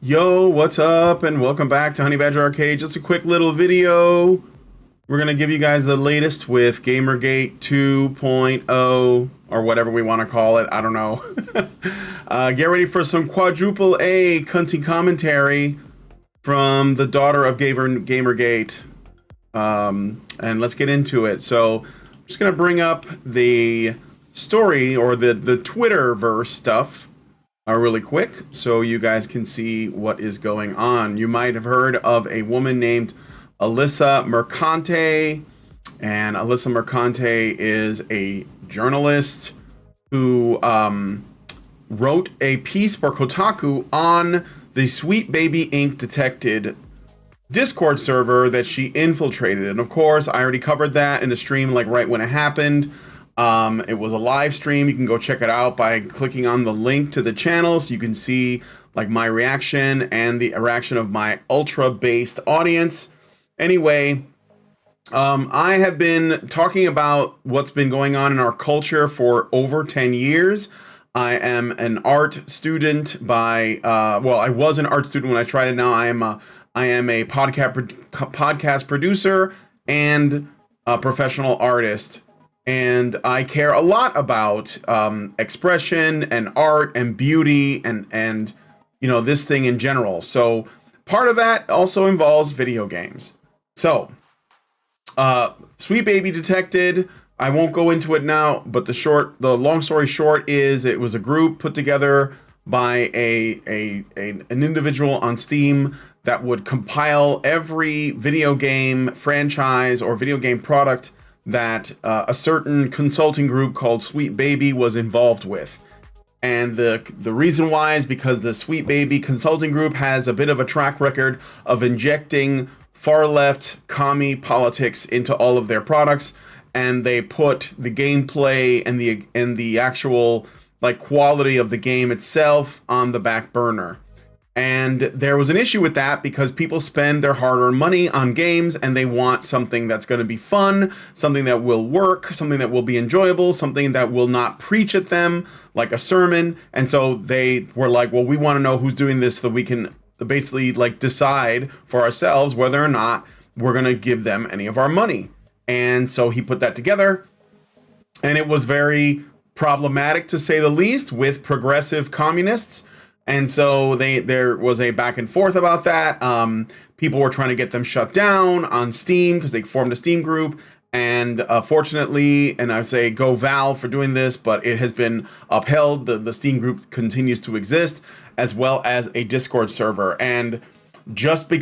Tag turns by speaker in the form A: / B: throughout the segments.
A: Yo, what's up? And welcome back to Honey Badger Arcade. Just a quick little video. We're going to give you guys the latest with Gamergate 2.0 or whatever we want to call it. I don't know. Get ready for some quadruple A cunty commentary from the daughter of Gamergate. And let's get into it. So I'm just going to bring up the story or the Twitterverse stuff really quick so you guys can see what is going on. You might have heard of a woman named Alyssa Mercante, and Alyssa Mercante is a journalist who wrote a piece for Kotaku on the Sweet Baby Inc. detected Discord server that she infiltrated. And of course, I already covered that in the stream like right when it happened. It was a live stream. You can go check it out by clicking on the link to the channel so you can see like my reaction and the reaction of my ultra-based audience. Anyway, I have been talking about what's been going on in our culture for over 10 years. I am an art student by, well, I was an art student when I tried it. Now I am a podcast producer and a professional artist. And I care a lot about expression and art and beauty and you know, this thing in general. So part of that also involves video games. So Sweet Baby detected. I won't go into it now, but the long story short is it was a group put together by an individual on Steam that would compile every video game franchise or video game product that a certain consulting group called Sweet Baby was involved with. And the reason why is because the Sweet Baby consulting group has a bit of a track record of injecting far left commie politics into all of their products, and they put the gameplay and the actual like quality of the game itself on the back burner. And there was an issue with that because people spend their hard-earned money on games and they want something that's going to be fun, something that will work, something that will be enjoyable, something that will not preach at them like a sermon. And so they were like, well, we want to know who's doing this so that we can basically like decide for ourselves whether or not we're going to give them any of our money. And so he put that together, and it was very problematic to say the least with progressive communists. And so there was a back and forth about that. People were trying to get them shut down on Steam because they formed a Steam group. And fortunately, and I say go Valve for doing this, but it has been upheld. The Steam group continues to exist, as well as a Discord server. And just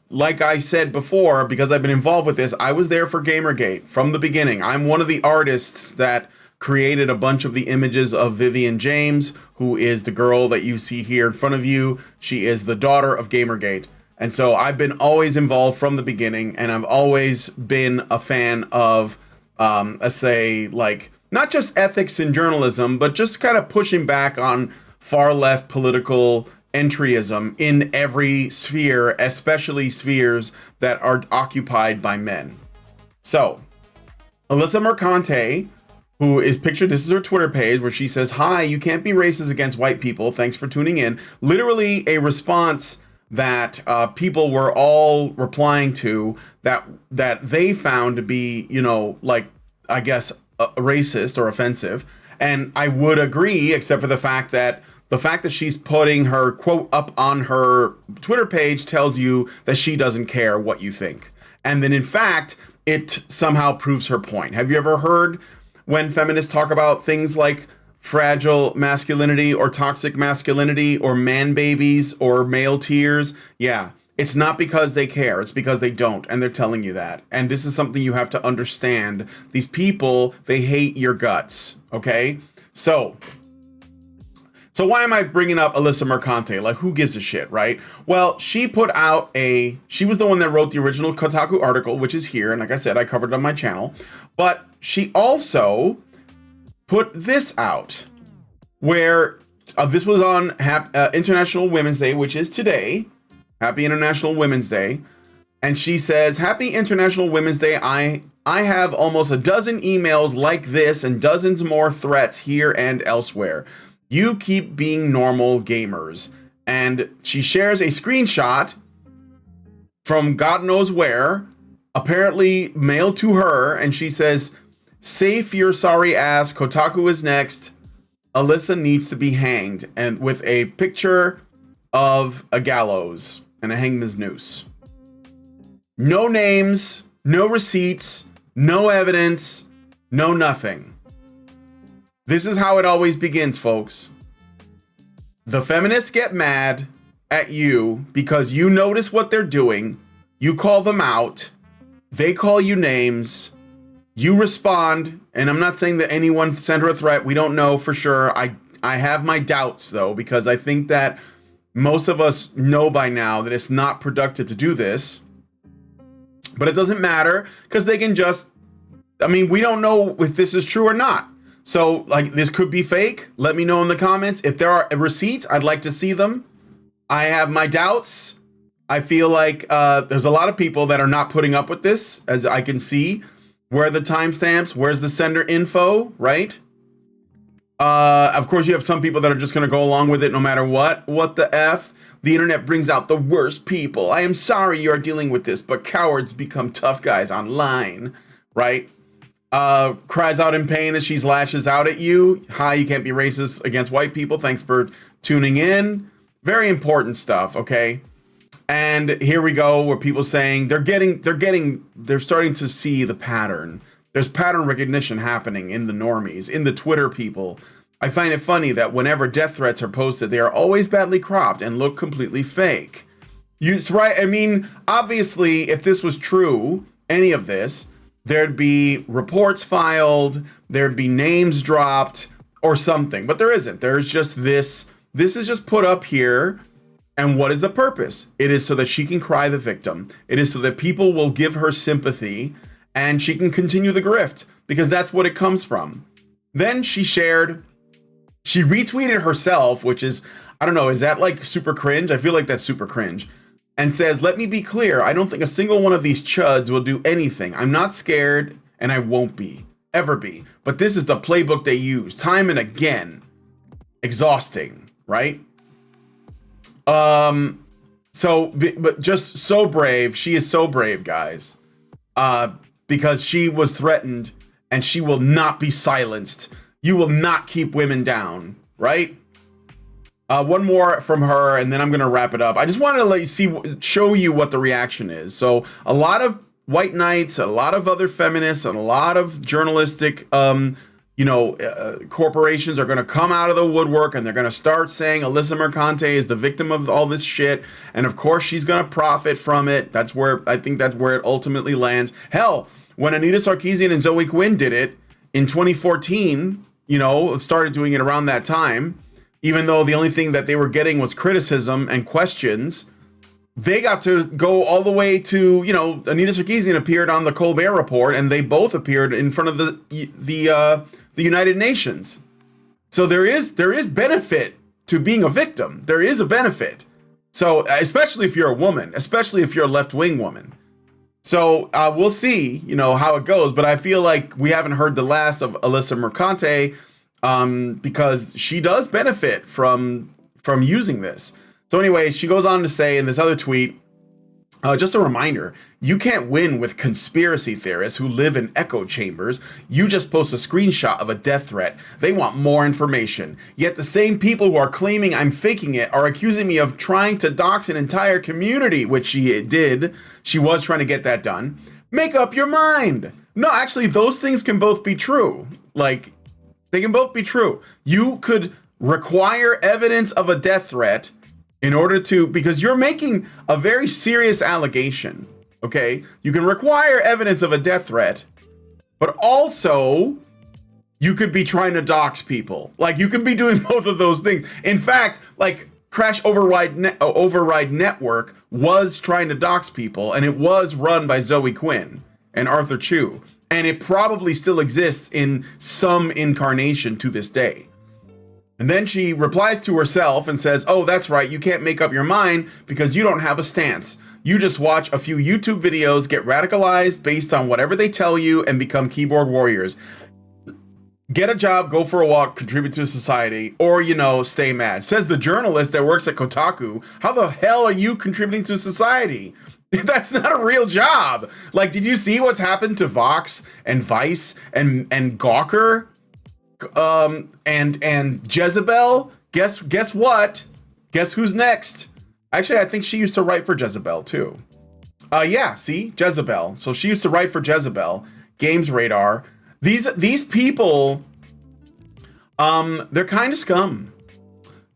A: like I said before, because I've been involved with this, I was there for Gamergate from the beginning. I'm one of the artists that created a bunch of the images of Vivian James, who is the girl that you see here in front of you. She is the daughter of Gamergate. And so I've been always involved from the beginning, and I've always been a fan of, let's say, like, not just ethics in journalism, but just kind of pushing back on far left political entryism in every sphere, especially spheres that are occupied by men. So, Alyssa Mercante, who is pictured, this is her Twitter page, where she says, "Hi, you can't be racist against white people. Thanks for tuning in." Literally a response that people were all replying to that they found to be, you know, like, I guess, racist or offensive. And I would agree, except for the fact that she's putting her quote up on her Twitter page tells you that she doesn't care what you think. And then, in fact, it somehow proves her point. Have you ever heard when feminists talk about things like fragile masculinity or toxic masculinity or man babies or male tears? Yeah, it's not because they care. It's because they don't. And they're telling you that. And this is something you have to understand. These people, they hate your guts. Okay? So why am I bringing up Alyssa Mercante? Like, who gives a shit, right? Well, she was the one that wrote the original Kotaku article, which is here. And like I said, I covered it on my channel. But she also put this out, where this was on International Women's Day, which is today. Happy International Women's Day. And she says, "Happy International Women's Day. I have almost a dozen emails like this and dozens more threats here and elsewhere. You keep being normal gamers." And she shares a screenshot from God knows where, apparently mailed to her, and she says, "Safe your sorry ass, Kotaku is next. Alyssa needs to be hanged," and with a picture of a gallows and a hangman's noose. No names, no receipts, no evidence, no nothing. This is how it always begins, folks. The feminists get mad at you because you notice what they're doing, you call them out, they call you names, you respond, and I'm not saying that anyone sent her a threat, we don't know for sure. I have my doubts though, because I think that most of us know by now that it's not productive to do this, but it doesn't matter because they can just, I mean, we don't know if this is true or not. So like, this could be fake. Let me know in the comments. If there are receipts, I'd like to see them. I have my doubts. I feel like there's a lot of people that are not putting up with this, as I can see. Where are the timestamps? Where's the sender info, right? Of course, you have some people that are just going to go along with it no matter what. What the F? The internet brings out the worst people. I am sorry you are dealing with this, but cowards become tough guys online, right? Cries out in pain as she lashes out at you. Hi, you can't be racist against white people. Thanks for tuning in. Very important stuff, okay? And here we go, where people saying they're starting to see the pattern. There's pattern recognition happening in the normies, in the Twitter people. I find it funny that whenever death threats are posted, they are always badly cropped and look completely fake. Right? I mean, obviously, if this was true, any of this, there'd be reports filed, there'd be names dropped, or something. But there isn't. There's just this. This is just put up here. And what is the purpose? It is so that she can cry the victim. It is so that people will give her sympathy and she can continue the grift, because that's what it comes from. Then she retweeted herself, which is, I don't know, is that like super cringe? I feel like that's super cringe. And says, "Let me be clear, I don't think a single one of these chuds will do anything. I'm not scared, and I won't be, ever be. But this is the playbook they use, time and again. Exhausting, right?" But just so brave. She is so brave, guys. Because she was threatened, and she will not be silenced. You will not keep women down, right? One more from her, and then I'm gonna wrap it up. I just wanted to show you what the reaction is. So a lot of white knights, a lot of other feminists, and a lot of journalistic, corporations are gonna come out of the woodwork, and they're gonna start saying Alyssa Mercante is the victim of all this shit, and of course she's gonna profit from it. That's where I think that's where it ultimately lands. Hell, when Anita Sarkeesian and Zoe Quinn did it in 2014, started doing it around that time. Even though the only thing that they were getting was criticism and questions, they got to go all the way to, Anita Sarkeesian appeared on the Colbert Report, and they both appeared in front of the United Nations. So there is benefit to being a victim. There is a benefit. So especially if you're a woman, especially if you're a left-wing woman. So we'll see, how it goes. But I feel like we haven't heard the last of Alyssa Mercante, because she does benefit from using this. So anyway, she goes on to say in this other tweet, just a reminder, you can't win with conspiracy theorists who live in echo chambers. You just post a screenshot of a death threat. They want more information. Yet the same people who are claiming I'm faking it are accusing me of trying to dox an entire community, which she did. She was trying to get that done. Make up your mind. No, actually, those things can both be true. Like, they can both be true. You could require evidence of a death threat in order to, because you're making a very serious allegation, okay? You can require evidence of a death threat, but also you could be trying to dox people. Like, you could be doing both of those things. In fact, like, Crash Override Network was trying to dox people, and it was run by Zoe Quinn and Arthur Chu. And it probably still exists in some incarnation to this day. And then she replies to herself and says, "Oh, that's right, you can't make up your mind because you don't have a stance. You just watch a few YouTube videos, get radicalized based on whatever they tell you, and become keyboard warriors." get a job, go for a walk, contribute to society, or, you know, stay mad. Says the journalist that works at Kotaku. How the hell are you contributing to society? That's not a real job. Like, did you see what's happened to Vox and Vice and Gawker? And Jezebel? Guess what? Guess who's next? Actually, I think she used to write for Jezebel too. Yeah, see? Jezebel. So she used to write for Jezebel, Games Radar. These people, they're kind of scum.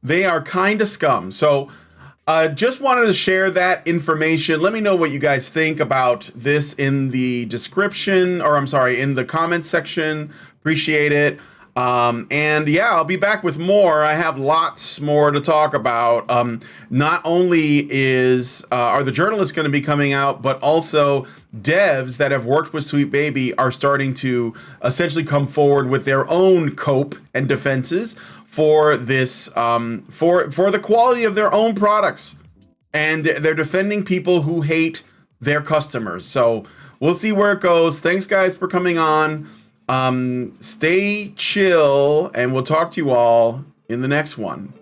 A: They are kind of scum. So just wanted to share that information. Let me know what you guys think about this in the description, or I'm sorry, in the comments section. Appreciate it. And yeah, I'll be back with more. I have lots more to talk about. Not only are the journalists going to be coming out, but also devs that have worked with Sweet Baby are starting to essentially come forward with their own cope and defenses for this, for the quality of their own products. And they're defending people who hate their customers. So we'll see where it goes. Thanks guys for coming on. Stay chill, and we'll talk to you all in the next one.